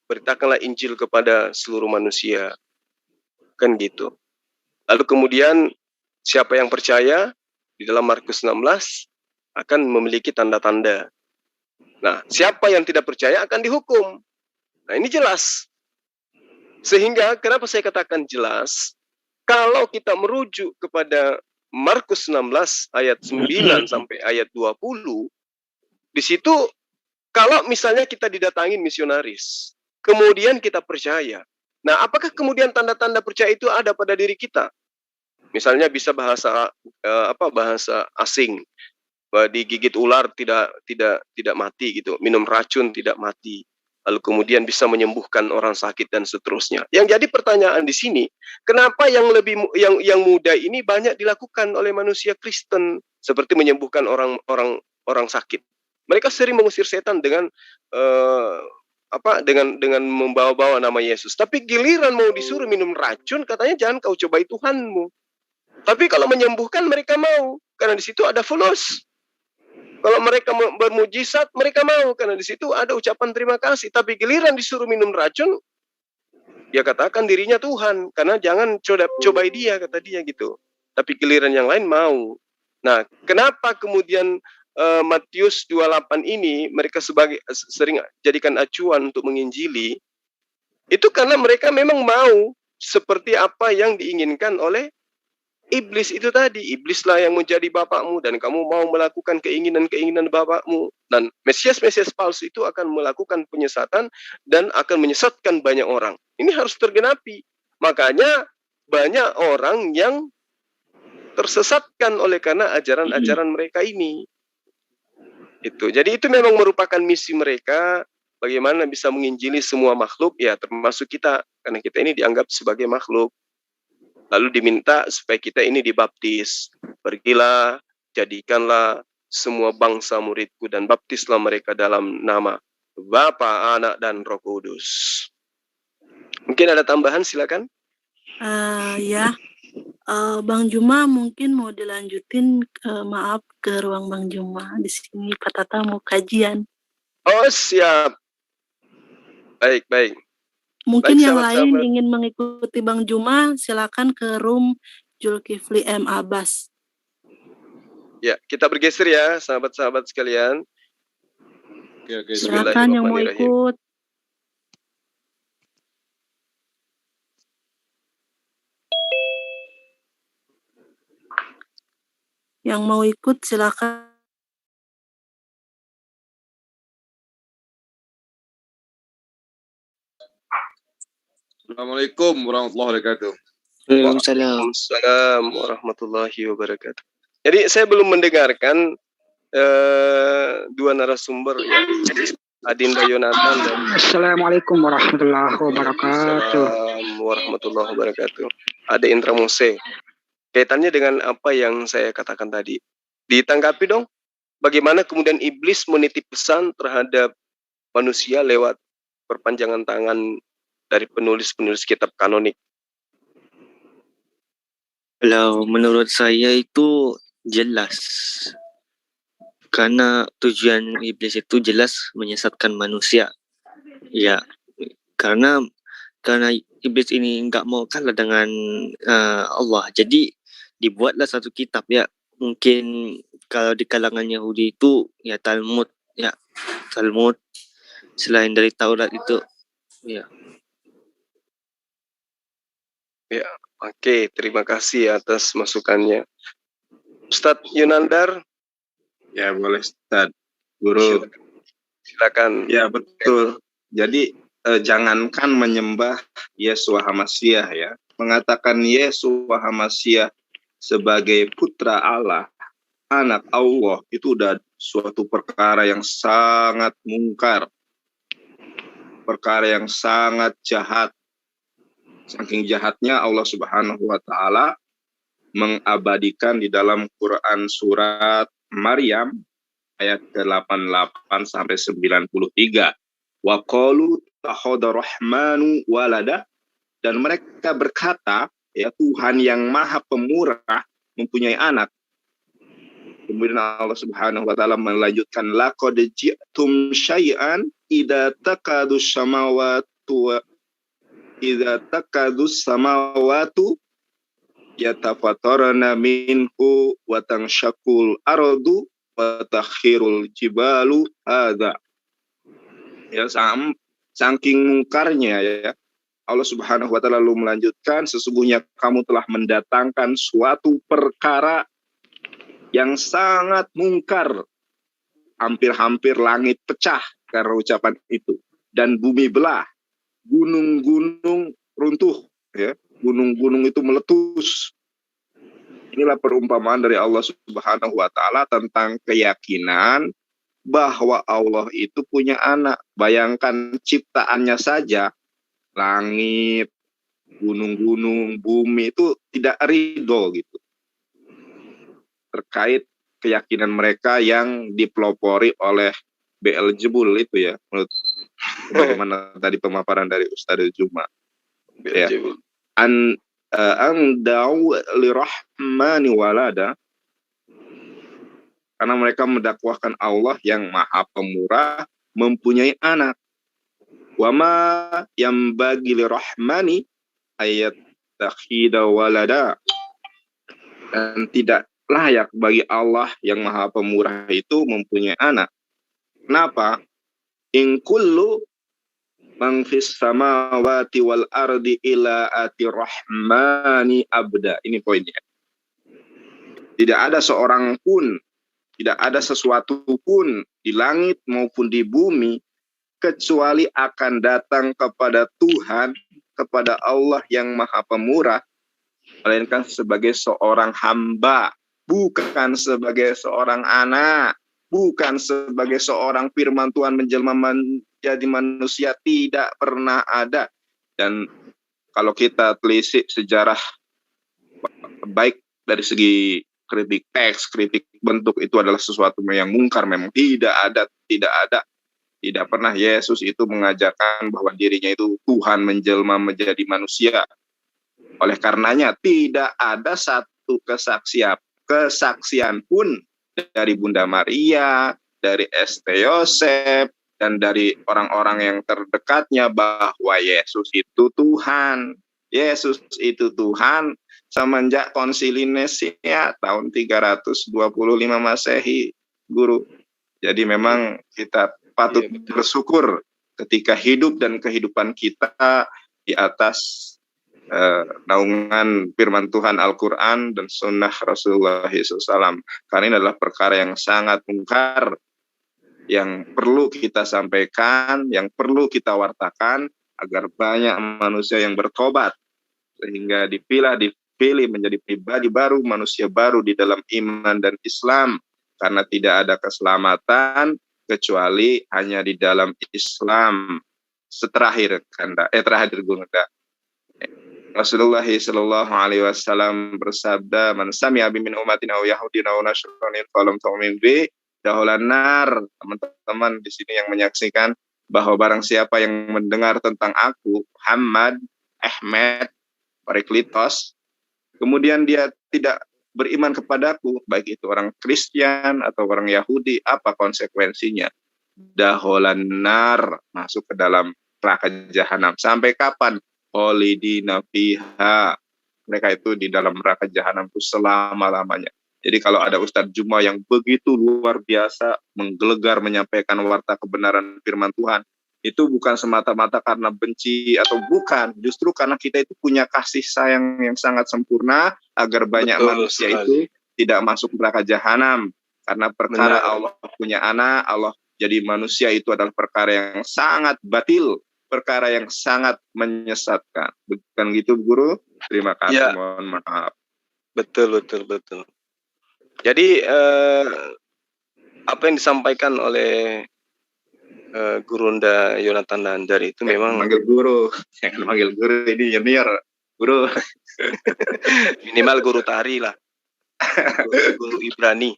beritakanlah Injil kepada seluruh manusia. Kan gitu. Lalu kemudian siapa yang percaya di dalam Markus 16 akan memiliki tanda-tanda. Nah, siapa yang tidak percaya akan dihukum. Nah, ini jelas. Sehingga kenapa saya katakan jelas? Kalau kita merujuk kepada Markus 16 ayat 9 sampai ayat 20, di situ kalau misalnya kita didatangin misionaris, kemudian kita percaya. Nah, apakah kemudian tanda-tanda percaya itu ada pada diri kita? Misalnya bisa bahasa asing, digigit ular tidak mati gitu, minum racun tidak mati, lalu kemudian bisa menyembuhkan orang sakit dan seterusnya. Yang jadi pertanyaan di sini, kenapa yang mudah ini banyak dilakukan oleh manusia Kristen, seperti menyembuhkan orang sakit. Mereka sering mengusir setan dengan dengan membawa-bawa nama Yesus. Tapi giliran mau disuruh minum racun, katanya jangan kau cobai Tuhanmu. Tapi kalau menyembuhkan mereka mau, karena di situ ada fulus. Kalau mereka bermujizat, mereka mau, karena di situ ada ucapan terima kasih. Tapi giliran disuruh minum racun, dia katakan dirinya Tuhan, karena jangan cobai dia, kata dia gitu. Tapi giliran yang lain mau. Nah, kenapa kemudian Matius 28 ini mereka sering jadikan acuan untuk menginjili? Itu karena mereka memang mau seperti apa yang diinginkan oleh iblis itu tadi. Iblislah yang menjadi bapakmu dan kamu mau melakukan keinginan-keinginan bapakmu. Dan Mesias palsu itu akan melakukan penyesatan dan akan menyesatkan banyak orang. Ini harus tergenapi. Makanya banyak orang yang tersesatkan oleh karena ajaran-ajaran mereka ini. Jadi itu memang merupakan misi mereka, bagaimana bisa menginjili semua makhluk, ya termasuk kita. Karena kita ini dianggap sebagai makhluk. Lalu diminta supaya kita ini dibaptis. Pergilah, jadikanlah semua bangsa muridku dan baptislah mereka dalam nama Bapa, Anak, dan Roh Kudus. Mungkin ada tambahan, silakan. Ya, Bang Juma mungkin mau dilanjutin, maaf ke ruang Bang Juma. Di sini Pak Tata mau kajian. Oh, siap. Baik. Mungkin yang lain ingin mengikuti Bang Juma, silakan ke room Zulkifli M. Abbas. Ya, kita bergeser ya, sahabat-sahabat sekalian. Silakan yang mau ikut. Yang mau ikut silakan. Assalamualaikum warahmatullahi wabarakatuh. Waalaikumsalam warahmatullahi wabarakatuh. Jadi saya belum mendengarkan dua narasumber ya, Adinda Yonatan dan Assalamualaikum warahmatullahi wabarakatuh. Assalamualaikum warahmatullahi wabarakatuh. Ada Indra Mose. Kaitannya dengan apa yang saya katakan tadi. Ditanggapi dong. Bagaimana kemudian iblis menitip pesan terhadap manusia lewat perpanjangan tangan dari penulis-penulis kitab kanonik? Kalau menurut saya itu jelas. Karena tujuan iblis itu jelas menyesatkan manusia. Ya, karena iblis ini nggak mau kalah dengan Allah. Jadi dibuatlah satu kitab ya. Mungkin kalau di kalangan Yahudi itu ya Talmud ya. Talmud selain dari Taurat itu ya. Ya, oke, terima kasih atas masukannya. Ustadz Yunandar. Ya, boleh Ustadz. Guru. Silakan. Ya, betul. Jadi jangankan menyembah Yeshua HaMasyiah ya. Mengatakan Yeshua HaMasyiah sebagai putra Allah, anak Allah, itu udah suatu perkara yang sangat mungkar. Perkara yang sangat jahat. Saking jahatnya Allah Subhanahu wa Ta'ala mengabadikan di dalam Quran surat Maryam ayat ke-88 sampai 93. Wa qalu takhadha rahmanu walada, dan mereka berkata ya Tuhan yang Maha Pemurah mempunyai anak. Kemudian Allah Subhanahu wa Ta'ala melanjutkan laqad ji'tum syai'an idza takadus samawatu yatafattarna minhu wa tanshaqqul ardu wa takhirul jibalu hadza. Ya, saking mungkarnya ya, Allah Subhanahu wa Ta'ala lalu melanjutkan, sesungguhnya kamu telah mendatangkan suatu perkara yang sangat mungkar. Hampir-hampir langit pecah karena ucapan itu, dan bumi belah, gunung-gunung runtuh ya, gunung-gunung itu meletus. Inilah perumpamaan dari Allah Subhanahu wa Ta'ala tentang keyakinan bahwa Allah itu punya anak. Bayangkan ciptaannya saja, langit, gunung-gunung, bumi itu tidak ridho gitu terkait keyakinan mereka yang dipelopori oleh Beelzebul itu ya, menurut bagaimana tadi pemaparan dari Ustadz Juma ya. Andau lirahmani walada, karena mereka mendakwahkan Allah yang Maha Pemurah mempunyai anak. Wama yang bagi lirahmani ayat takhida walada, dan tidak layak bagi Allah yang Maha Pemurah itu mempunyai anak. Kenapa? In kullu man fis samawati wal ardi ila ati rahmani abda. Ini poinnya. Tidak ada seorang pun, tidak ada sesuatu pun di langit maupun di bumi kecuali akan datang kepada Tuhan, kepada Allah yang Maha Pemurah, melainkan sebagai seorang hamba, bukan sebagai seorang anak, bukan sebagai seorang firman Tuhan menjelma menjadi manusia. Tidak pernah ada. Dan kalau kita telisik sejarah, baik dari segi kritik teks, kritik bentuk, itu adalah sesuatu yang mungkar. Memang tidak pernah Yesus itu mengajarkan bahwa dirinya itu Tuhan menjelma menjadi manusia. Oleh karenanya tidak ada satu kesaksian pun dari Bunda Maria, dari St. Yosef, dan dari orang-orang yang terdekatnya bahwa Yesus itu Tuhan. Yesus itu Tuhan semenjak Konsili Nisia tahun 325 Masehi, Guru. Jadi memang kita patut bersyukur ketika hidup dan kehidupan kita di atas naungan firman Tuhan Al-Quran dan sunnah Rasulullah SAW. Karena ini adalah perkara yang sangat mungkar, yang perlu kita sampaikan, yang perlu kita wartakan, agar banyak manusia yang bertobat sehingga dipilih menjadi pribadi baru, manusia baru di dalam iman dan Islam, karena tidak ada keselamatan kecuali hanya di dalam Islam. Terakhir Gunung Rasulullah sallallahu alaihi wasallam bersabda, "Man sami'a min ummatin aw yahudin aw nasranin falam tu'min bi dahulan nar." Teman-teman di sini yang menyaksikan bahwa barang siapa yang mendengar tentang aku, Muhammad, Ahmad, Parakletos, kemudian dia tidak beriman kepadaku, baik itu orang Kristen atau orang Yahudi, apa konsekuensinya? Dahulan nar, masuk ke dalam neraka jahanam. Sampai kapan? Khalidina fiha, mereka itu di dalam neraka jahanam itu selama-lamanya. Jadi kalau ada Ustadz Juma yang begitu luar biasa menggelegar menyampaikan warta kebenaran firman Tuhan, itu bukan semata-mata karena benci atau bukan, justru karena kita itu punya kasih sayang yang sangat sempurna agar banyak manusia itu tidak masuk neraka jahanam. Karena perkara Allah punya anak, Allah jadi manusia itu adalah perkara yang sangat batil, perkara yang sangat menyesatkan. Bukan gitu, Guru? Terima kasih, mohon maaf. Betul. Jadi apa yang disampaikan oleh Gurunda Yonatan Nandar itu memang manggil guru, jangan manggil guru, ini junior, Guru. Minimal guru tari lah, guru Ibrani.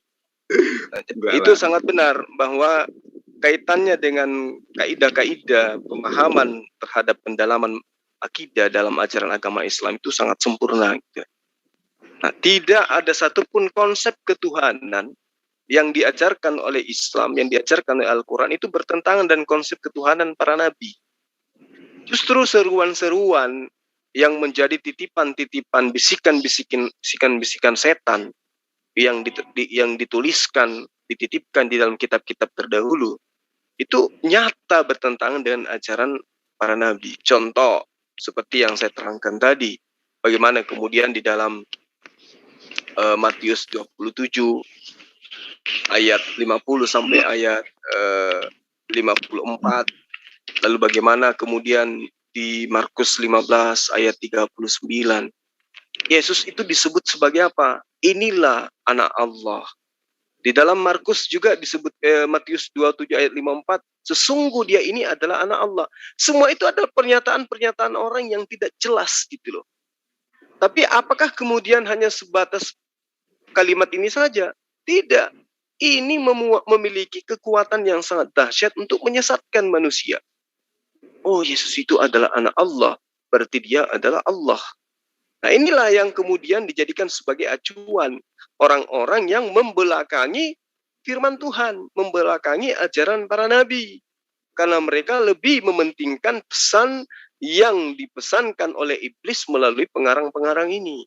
Itu sangat benar bahwa kaitannya dengan kaidah-kaidah pemahaman terhadap pendalaman akidah dalam ajaran agama Islam itu sangat sempurna. Nah, tidak ada satupun konsep ketuhanan yang diajarkan oleh Islam, yang diajarkan oleh Al-Quran itu bertentangan dengan konsep ketuhanan para nabi. Justru seruan-seruan yang menjadi titipan-titipan, bisikan-bisikan setan yang dituliskan, dititipkan di dalam kitab-kitab terdahulu, itu nyata bertentangan dengan ajaran para nabi. Contoh, seperti yang saya terangkan tadi, bagaimana kemudian di dalam Matius 27, ayat 50 sampai ayat 54, lalu bagaimana kemudian di Markus 15 ayat 39, Yesus itu disebut sebagai apa? Inilah anak Allah. Di dalam Markus juga disebut Matius 27 ayat 54, sesungguh dia ini adalah anak Allah. Semua itu adalah pernyataan-pernyataan orang yang tidak jelas gitu loh. Tapi apakah kemudian hanya sebatas kalimat ini saja? Tidak. Ini memiliki kekuatan yang sangat dahsyat untuk menyesatkan manusia. Oh, Yesus itu adalah anak Allah, berarti dia adalah Allah. Nah, inilah yang kemudian dijadikan sebagai acuan orang-orang yang membelakangi firman Tuhan, membelakangi ajaran para nabi. Karena mereka lebih mementingkan pesan yang dipesankan oleh iblis melalui pengarang-pengarang ini.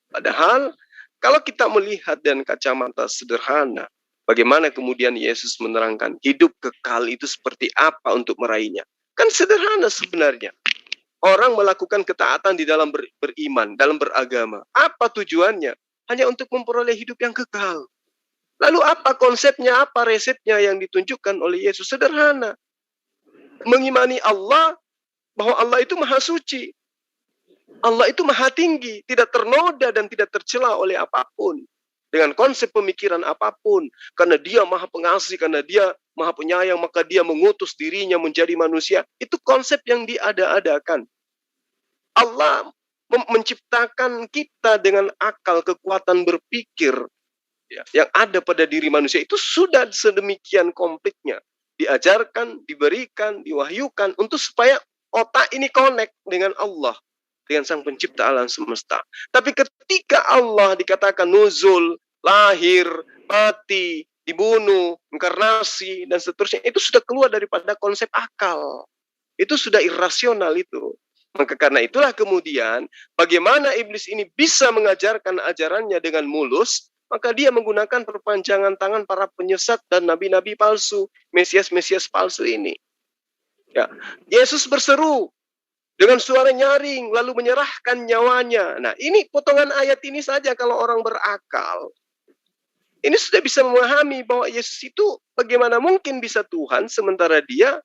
Padahal, kalau kita melihat dengan kacamata sederhana, bagaimana kemudian Yesus menerangkan hidup kekal itu seperti apa untuk meraihnya? Kan sederhana sebenarnya. Orang melakukan ketaatan di dalam beriman, dalam beragama. Apa tujuannya? Hanya untuk memperoleh hidup yang kekal. Lalu apa konsepnya, apa resepnya yang ditunjukkan oleh Yesus? Sederhana. Mengimani Allah, bahwa Allah itu maha suci. Allah itu maha tinggi, tidak ternoda dan tidak tercela oleh apapun. Dengan konsep pemikiran apapun. Karena dia maha pengasih, karena dia maha penyayang, maka dia mengutus dirinya menjadi manusia. Itu konsep yang diada-adakan. Allah menciptakan kita dengan akal, kekuatan berpikir yang ada pada diri manusia. Itu sudah sedemikian komplitnya. Diajarkan, diberikan, diwahyukan untuk supaya otak ini connect dengan Allah, dengan Sang Pencipta alam semesta. Tapi ketika Allah dikatakan nuzul, lahir, mati, dibunuh, inkarnasi, dan seterusnya, itu sudah keluar daripada konsep akal. Itu sudah irasional itu. Maka karena itulah kemudian, bagaimana iblis ini bisa mengajarkan ajarannya dengan mulus, maka dia menggunakan perpanjangan tangan para penyesat dan nabi-nabi palsu, mesias-mesias palsu ini. Ya, Yesus berseru dengan suara nyaring, lalu menyerahkan nyawanya. Nah, ini potongan ayat ini saja kalau orang berakal, ini sudah bisa memahami bahwa Yesus itu bagaimana mungkin bisa Tuhan, sementara dia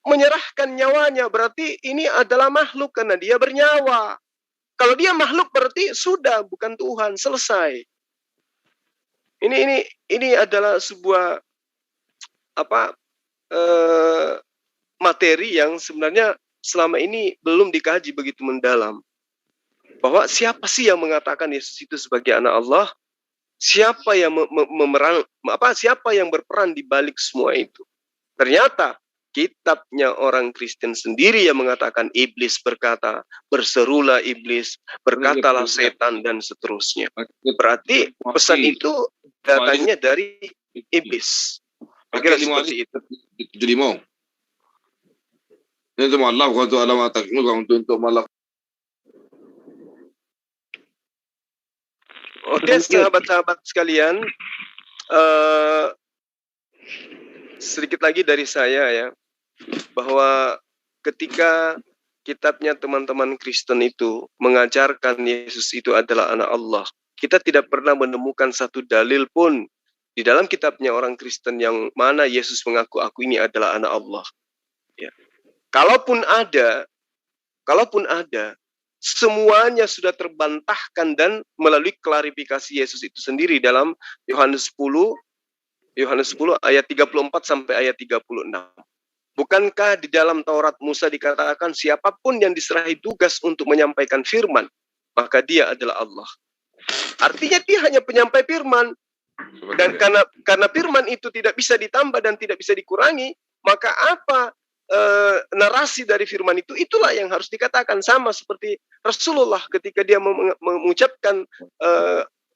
menyerahkan nyawanya, berarti ini adalah makhluk karena dia bernyawa. Kalau dia makhluk berarti sudah bukan Tuhan, selesai. Ini adalah sebuah materi yang sebenarnya selama ini belum dikaji begitu mendalam. Bahwa siapa sih yang mengatakan Yesus itu sebagai anak Allah? Siapa yang siapa yang berperan di balik semua itu? Ternyata kitabnya orang Kristen sendiri yang mengatakan iblis berkata, berserulah iblis, berkatalah setan, dan seterusnya. Berarti pesan itu datangnya dari iblis. Kira seperti itu. Jadi mau. Ini cuma Allah untuk alamat takmul untuk malah. Oke, sahabat-sahabat sekalian, sedikit lagi dari saya ya, bahwa ketika kitabnya teman-teman Kristen itu mengajarkan Yesus itu adalah anak Allah, kita tidak pernah menemukan satu dalil pun di dalam kitabnya orang Kristen yang mana Yesus mengaku aku ini adalah anak Allah. Ya. Kalaupun ada, semuanya sudah terbantahkan dan melalui klarifikasi Yesus itu sendiri dalam Yohanes 10 ayat 34 sampai ayat 36. Bukankah di dalam Taurat Musa dikatakan siapapun yang diserahi tugas untuk menyampaikan firman, maka dia adalah Allah. Artinya dia hanya penyampai firman. Dan karena firman itu tidak bisa ditambah dan tidak bisa dikurangi, maka apa narasi dari firman itu, itulah yang harus dikatakan. Sama seperti Rasulullah ketika dia mengucapkan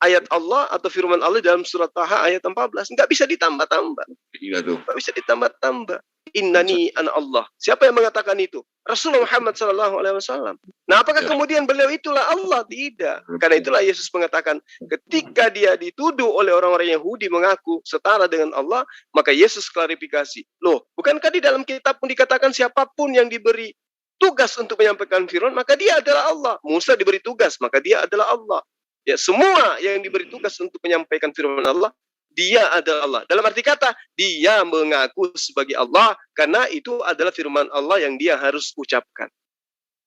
ayat Allah atau firman Allah dalam surat Taha ayat 14, nggak bisa ditambah-tambah. Nggak bisa ditambah-tambah. Innani ana Allah. Siapa yang mengatakan itu? Rasulullah Muhammad SAW. Nah, apakah kemudian beliau itulah Allah? Tidak. Karena itulah Yesus mengatakan, ketika dia dituduh oleh orang-orang Yahudi mengaku setara dengan Allah, maka Yesus klarifikasi. Loh, bukankah di dalam kitab pun dikatakan siapapun yang diberi tugas untuk menyampaikan firman, maka dia adalah Allah. Musa diberi tugas, maka dia adalah Allah. Ya, semua yang diberi tugas untuk menyampaikan firman Allah, dia adalah Allah. Dalam arti kata, dia mengaku sebagai Allah karena itu adalah firman Allah yang dia harus ucapkan.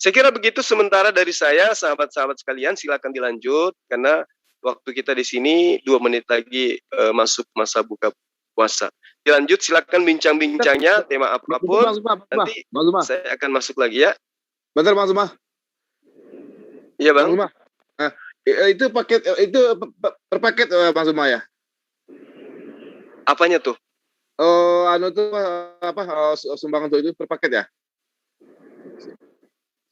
Saya kira begitu sementara dari saya, sahabat-sahabat sekalian, silakan dilanjut karena waktu kita di sini 2 menit lagi masuk masa buka puasa. Dilanjut, silakan bincang-bincangnya, tema apapun. Nanti saya akan masuk lagi ya. Bentar Bang Zuma. Iya Bang. Nah, itu paket itu per paket Bang Zuma ya? Apanya tuh? Sumbangan untuk itu per paket ya?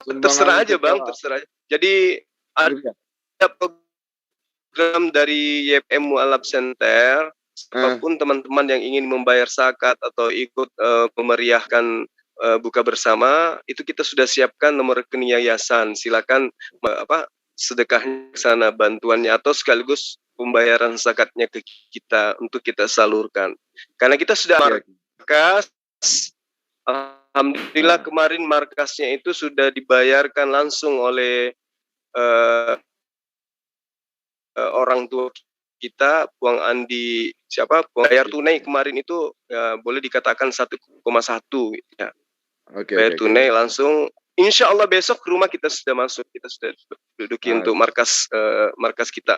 Terserah aja Bang, terserah aja. Jadi ada program dari YPM Mu'alaf Center, apapun teman-teman yang ingin membayar zakat atau ikut memeriahkan buka bersama, itu kita sudah siapkan nomor rekening yayasan. Silakan sedekahnya ke sana, bantuannya atau sekaligus pembayaran zakatnya ke kita untuk kita salurkan. Karena kita sudah markas, alhamdulillah kemarin markasnya itu sudah dibayarkan langsung oleh orang tua kita, Puang Andi bayar tunai kemarin itu boleh dikatakan 1,1 ya. Bayar tunai langsung. Insya Allah besok ke rumah kita sudah masuk, kita sudah duduki untuk markas kita.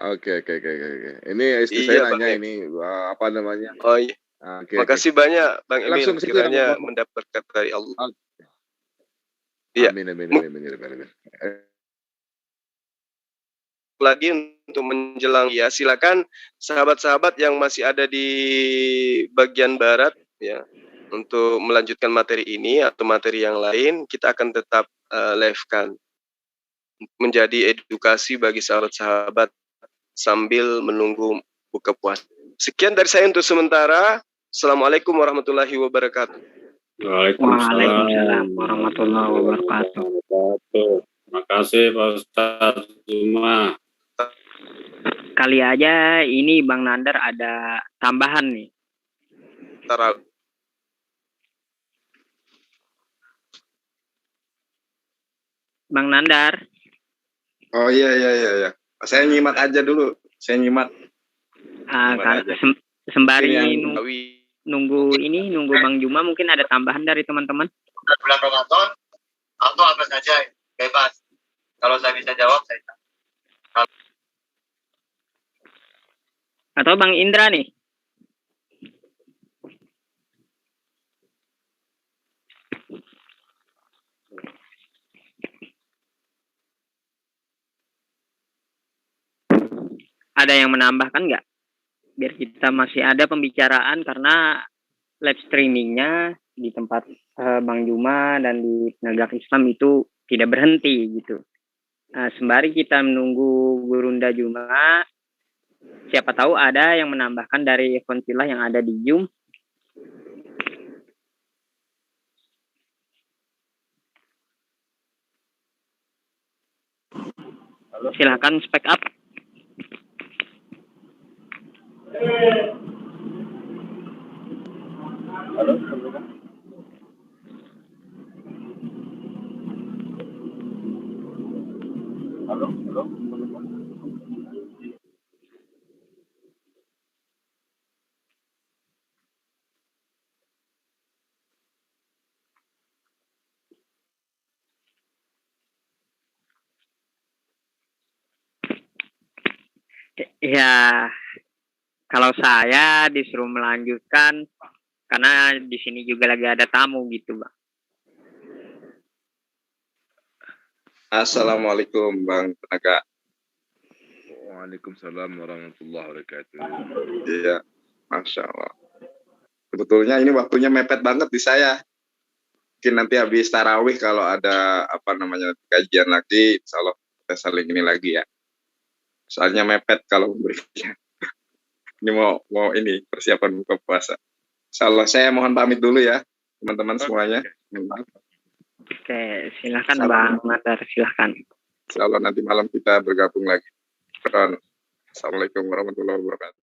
Oke. Ini istri saya nanya ini apa namanya? Oh iya. Makasih banyak Bang Emil, kiranya mendapatkan dari Allah. Iya. Amin. Lagi untuk menjelang ya, silakan sahabat-sahabat yang masih ada di bagian barat ya, untuk melanjutkan materi ini atau materi yang lain, kita akan tetap live-kan menjadi edukasi bagi sahabat-sahabat sambil menunggu buka puasa. Sekian dari saya untuk sementara. Assalamualaikum warahmatullahi wabarakatuh. Waalaikumsalam warahmatullahi wabarakatuh. Terima kasih Pak Ustaz Zuma. Kali aja ini Bang Nandar ada tambahan nih. Bang Nandar. Oh iya. Saya nyimak aja dulu. Sembari nunggu Bang Juma, mungkin ada tambahan dari teman-teman. Bulan Ramadan atau apa saja, bebas. Kalau saya bisa jawab, saya. Atau Bang Indra nih. Ada yang menambahkan nggak? Biar kita masih ada pembicaraan, karena live streamingnya di tempat Bang Juma dan di Penegak Islam itu tidak berhenti gitu. Sembari kita menunggu Gurunda Juma, siapa tahu ada yang menambahkan dari konsilah yang ada di Zoom. Silakan speak up. Halo. Ya, kalau saya disuruh melanjutkan, karena di sini juga lagi ada tamu gitu, Bang. Assalamualaikum Bang Tenaga. Waalaikumsalam warahmatullahi wabarakatuh. Iya, Masya Allah. Sebetulnya ini waktunya mepet banget di saya. Mungkin nanti habis tarawih kalau ada kajian lagi, insya Allah kita saling ini lagi ya. Soalnya mepet kalau memberikan. Ini mau ini persiapan buka puasa. Insya Allah saya mohon pamit dulu ya teman-teman semuanya. Oke, silakan Bang Nadar, silakan. Insya Allah nanti malam kita bergabung lagi. Assalamualaikum warahmatullahi wabarakatuh.